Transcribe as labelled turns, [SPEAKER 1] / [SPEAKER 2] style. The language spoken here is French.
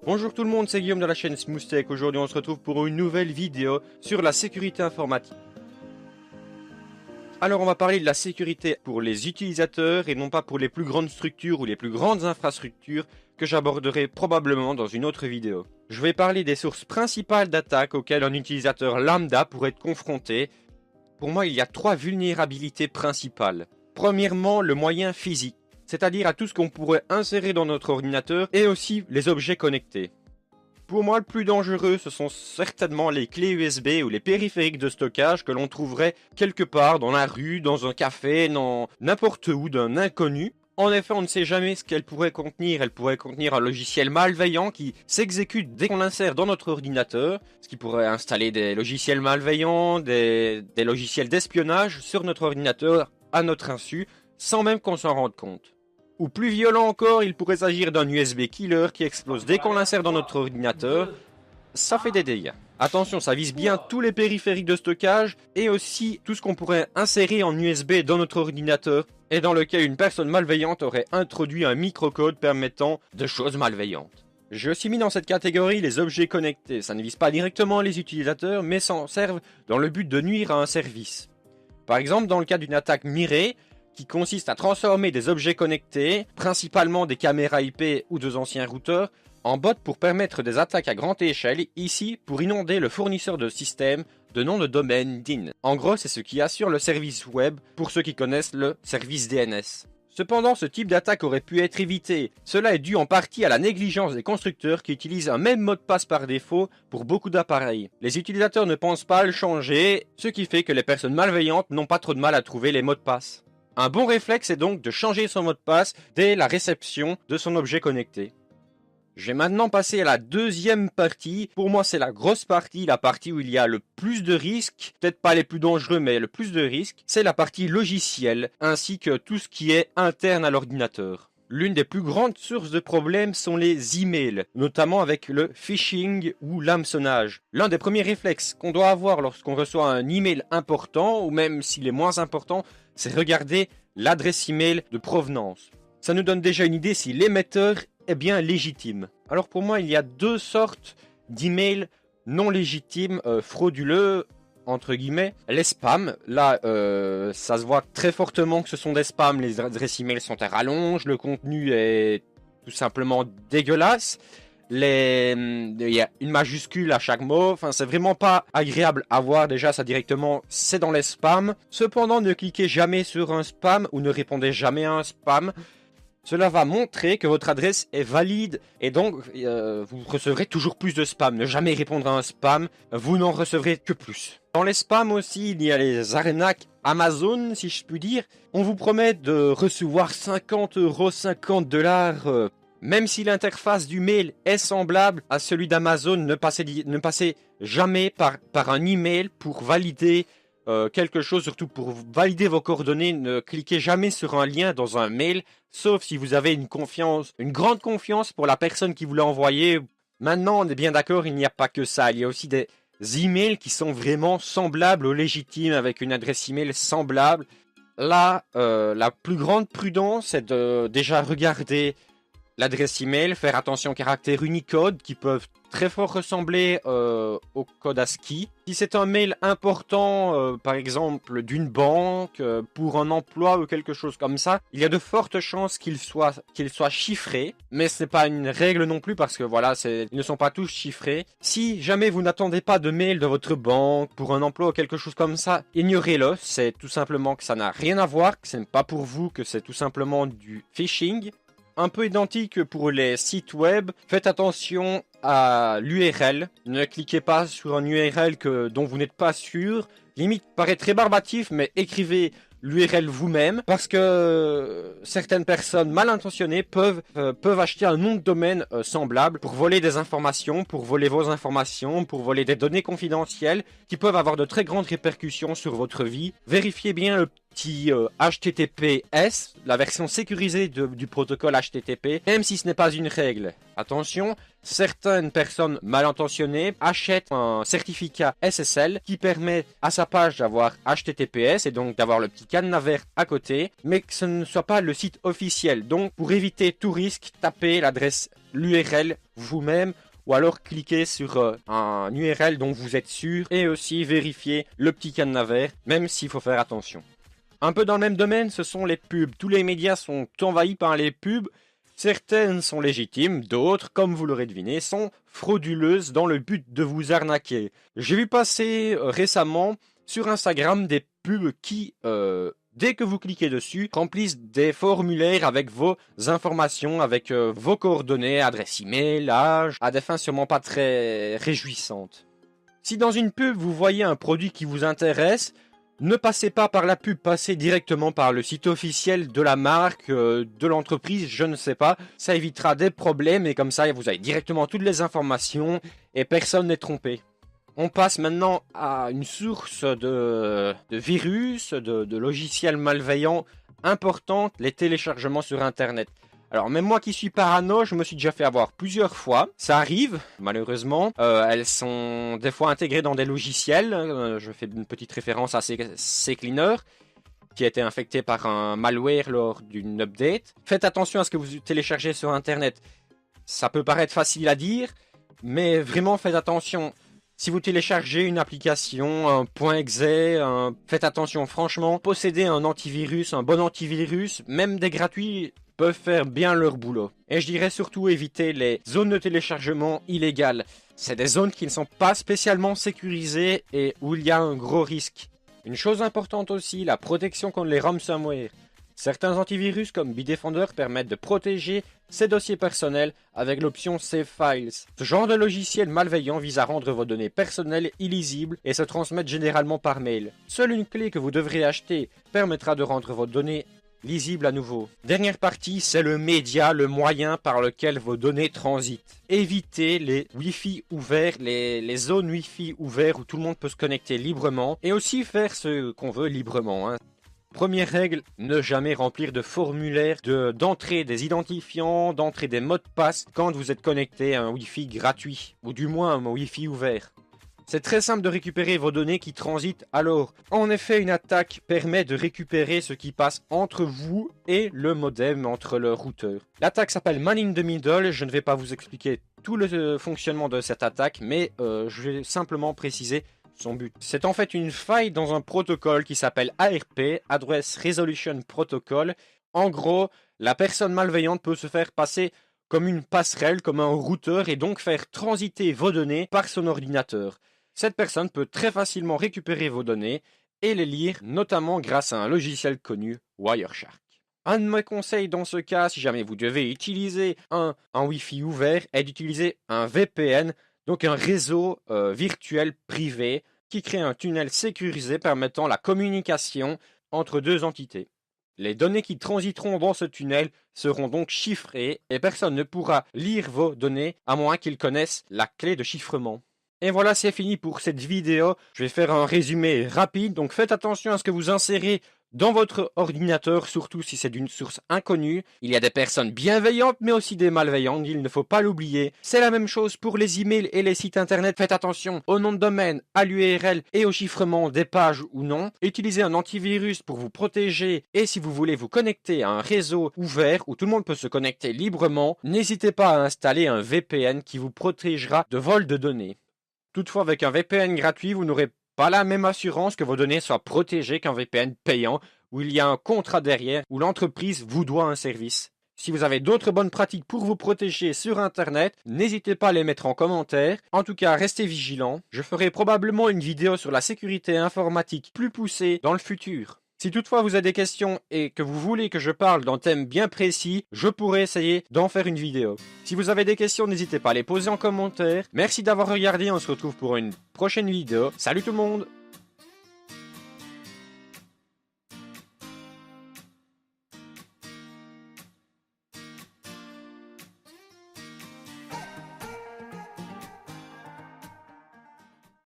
[SPEAKER 1] Bonjour tout le monde, c'est Guillaume de la chaîne SmoothTech. Aujourd'hui on se retrouve pour une nouvelle vidéo sur la sécurité informatique. Alors on va parler de la sécurité pour les utilisateurs et non pas pour les plus grandes structures ou les plus grandes infrastructures que j'aborderai probablement dans une autre vidéo. Je vais parler des sources principales d'attaque auxquelles un utilisateur lambda pourrait être confronté. Pour moi, il y a 3 vulnérabilités principales. Premièrement, le moyen physique, c'est-à-dire à tout ce qu'on pourrait insérer dans notre ordinateur et aussi les objets connectés. Pour moi, le plus dangereux, ce sont certainement les clés USB ou les périphériques de stockage que l'on trouverait quelque part dans la rue, dans un café, dans n'importe où d'un inconnu. En effet, on ne sait jamais ce qu'elle pourrait contenir. Elle pourrait contenir un logiciel malveillant qui s'exécute dès qu'on l'insère dans notre ordinateur, ce qui pourrait installer des logiciels malveillants, des logiciels d'espionnage sur notre ordinateur à notre insu, sans même qu'on s'en rende compte. Ou plus violent encore, il pourrait s'agir d'un USB killer qui explose dès qu'on l'insère dans notre ordinateur. Ça fait des dégâts. Attention, ça vise bien tous les périphériques de stockage et aussi tout ce qu'on pourrait insérer en USB dans notre ordinateur et dans lequel une personne malveillante aurait introduit un microcode permettant de choses malveillantes. J'ai aussi mis dans cette catégorie les objets connectés. Ça ne vise pas directement les utilisateurs mais s'en servent dans le but de nuire à un service. Par exemple, dans le cas d'une attaque mirée, qui consiste à transformer des objets connectés, principalement des caméras IP ou des anciens routeurs, en bots pour permettre des attaques à grande échelle, ici pour inonder le fournisseur de système de nom de domaine DIN. En gros, c'est ce qui assure le service web pour ceux qui connaissent le service DNS. Cependant, ce type d'attaque aurait pu être évité. Cela est dû en partie à la négligence des constructeurs qui utilisent un même mot de passe par défaut pour beaucoup d'appareils. Les utilisateurs ne pensent pas à le changer, ce qui fait que les personnes malveillantes n'ont pas trop de mal à trouver les mots de passe. Un bon réflexe est donc de changer son mot de passe dès la réception de son objet connecté. Je vais maintenant passer à la deuxième partie. Pour moi, c'est la grosse partie, la partie où il y a le plus de risques. Peut-être pas les plus dangereux, mais le plus de risques. C'est la partie logicielle, ainsi que tout ce qui est interne à l'ordinateur. L'une des plus grandes sources de problèmes sont les emails, notamment avec le phishing ou l'hameçonnage. L'un des premiers réflexes qu'on doit avoir lorsqu'on reçoit un email important, ou même s'il est moins important, c'est regarder l'adresse email de provenance. Ça nous donne déjà une idée si l'émetteur est bien légitime. Alors pour moi, il y a 2 sortes d'emails non légitimes, frauduleux, entre guillemets. Les spams, là, ça se voit très fortement que ce sont des spams. Les adresses email sont à rallonge, le contenu est tout simplement dégueulasse. Il y a une majuscule à chaque mot, enfin c'est vraiment pas agréable à voir. Déjà ça directement c'est dans les spams. Cependant ne cliquez jamais sur un spam ou ne répondez jamais à un spam. Cela va montrer que votre adresse est valide et donc vous recevrez toujours plus de spam. Ne jamais répondre à un spam, vous n'en recevrez que plus. Dans les spams aussi, il y a les arnaques Amazon, si je puis dire. On vous promet de recevoir 50 €, 50 $. Même si l'interface du mail est semblable à celui d'Amazon, ne passez jamais par un email pour valider quelque chose, surtout pour valider vos coordonnées. Ne cliquez jamais sur un lien dans un mail, sauf si vous avez une grande confiance pour la personne qui vous l'a envoyé. Maintenant, on est bien d'accord, il n'y a pas que ça. Il y a aussi des emails qui sont vraiment semblables aux légitimes, avec une adresse email semblable. Là, la plus grande prudence, c'est de déjà regarder l'adresse email, faire attention aux caractères Unicode qui peuvent très fort ressembler au code ASCII. Si c'est un mail important, par exemple d'une banque, pour un emploi ou quelque chose comme ça, il y a de fortes chances qu'il soit chiffré. Mais ce n'est pas une règle non plus parce que voilà, ils ne sont pas tous chiffrés. Si jamais vous n'attendez pas de mail de votre banque pour un emploi ou quelque chose comme ça, ignorez-le. C'est tout simplement que ça n'a rien à voir, que ce n'est pas pour vous, que c'est tout simplement du phishing. Un peu identique pour les sites web, faites attention à l'URL. Ne cliquez pas sur un URL dont vous n'êtes pas sûr. Limite, paraît très barbatif, mais écrivez l'URL vous-même parce que certaines personnes mal intentionnées peuvent acheter un nom de domaine semblable pour voler des informations, pour voler vos informations, pour voler des données confidentielles qui peuvent avoir de très grandes répercussions sur votre vie. Vérifiez bien le petit HTTPS, la version sécurisée du protocole HTTP, même si ce n'est pas une règle. Attention, certaines personnes mal intentionnées achètent un certificat SSL qui permet à sa page d'avoir HTTPS et donc d'avoir le petit cadenas vert à côté, mais que ce ne soit pas le site officiel. Donc pour éviter tout risque, tapez l'URL vous-même, ou alors cliquez sur un URL dont vous êtes sûr, et aussi vérifiez le petit cadenas vert, même s'il faut faire attention. Un peu dans le même domaine, ce sont les pubs. Tous les médias sont envahis par les pubs. Certaines sont légitimes, d'autres, comme vous l'aurez deviné, sont frauduleuses dans le but de vous arnaquer. J'ai vu passer récemment sur Instagram des pubs qui, dès que vous cliquez dessus, remplissent des formulaires avec vos informations, avec vos coordonnées, adresse email, âge, à des fins sûrement pas très réjouissantes. Si dans une pub vous voyez un produit qui vous intéresse, ne passez pas par la pub, passez directement par le site officiel de la marque, de l'entreprise, je ne sais pas. Ça évitera des problèmes et comme ça vous avez directement toutes les informations et personne n'est trompé. On passe maintenant à une source de virus, de logiciels malveillants importantes, les téléchargements sur internet. Alors même moi qui suis parano, je me suis déjà fait avoir plusieurs fois. Ça arrive, malheureusement. Elles sont des fois intégrées dans des logiciels. Je fais une petite référence à CCleaner, qui a été infecté par un malware lors d'une update. Faites attention à ce que vous téléchargez sur internet. Ça peut paraître facile à dire, mais vraiment faites attention. Si vous téléchargez une application, un .exe, faites attention franchement. Possédez un antivirus, un bon antivirus, même des gratuits peuvent faire bien leur boulot. Et je dirais surtout éviter les zones de téléchargement illégales. C'est des zones qui ne sont pas spécialement sécurisées et où il y a un gros risque. Une chose importante aussi, la protection contre les ransomware. Certains antivirus comme Bitdefender permettent de protéger ces dossiers personnels avec l'option Save Files. Ce genre de logiciel malveillant vise à rendre vos données personnelles illisibles et se transmettent généralement par mail. Seule une clé que vous devrez acheter permettra de rendre vos données lisibles à nouveau. Dernière partie, c'est le média, le moyen par lequel vos données transitent. Évitez les Wi-Fi ouverts, les zones Wi-Fi ouverts où tout le monde peut se connecter librement et aussi faire ce qu'on veut librement. Première règle, ne jamais remplir de formulaire d'entrée des identifiants, d'entrée des mots de passe quand vous êtes connecté à un Wi-Fi gratuit, ou du moins un Wi-Fi ouvert. C'est très simple de récupérer vos données qui transitent alors. En effet, une attaque permet de récupérer ce qui passe entre vous et le modem, entre le routeur. L'attaque s'appelle Man in the Middle, je ne vais pas vous expliquer tout le fonctionnement de cette attaque, mais je vais simplement préciser son but. C'est en fait une faille dans un protocole qui s'appelle ARP, Address Resolution Protocol. En gros, la personne malveillante peut se faire passer comme une passerelle, comme un routeur et donc faire transiter vos données par son ordinateur. Cette personne peut très facilement récupérer vos données et les lire, notamment grâce à un logiciel connu, Wireshark. Un de mes conseils dans ce cas, si jamais vous devez utiliser un Wi-Fi ouvert, est d'utiliser un VPN, donc un réseau virtuel privé qui crée un tunnel sécurisé permettant la communication entre deux entités. Les données qui transiteront dans ce tunnel seront donc chiffrées et personne ne pourra lire vos données à moins qu'ils connaissent la clé de chiffrement. Et voilà, c'est fini pour cette vidéo. Je vais faire un résumé rapide, donc faites attention à ce que vous insérez dans votre ordinateur, surtout si c'est d'une source inconnue. Il y a des personnes bienveillantes, mais aussi des malveillantes, il ne faut pas l'oublier. C'est la même chose pour les emails et les sites internet. Faites attention au nom de domaine, à l'URL et au chiffrement des pages ou non. Utilisez un antivirus pour vous protéger. Et si vous voulez vous connecter à un réseau ouvert où tout le monde peut se connecter librement, n'hésitez pas à installer un VPN qui vous protégera de vol de données. Toutefois, avec un VPN gratuit, vous n'aurez pas la même assurance que vos données soient protégées qu'un VPN payant, où il y a un contrat derrière, où l'entreprise vous doit un service. Si vous avez d'autres bonnes pratiques pour vous protéger sur Internet, n'hésitez pas à les mettre en commentaire. En tout cas, restez vigilants. Je ferai probablement une vidéo sur la sécurité informatique plus poussée dans le futur. Si toutefois vous avez des questions et que vous voulez que je parle d'un thème bien précis, je pourrai essayer d'en faire une vidéo. Si vous avez des questions, n'hésitez pas à les poser en commentaire. Merci d'avoir regardé, on se retrouve pour une prochaine vidéo. Salut tout le monde!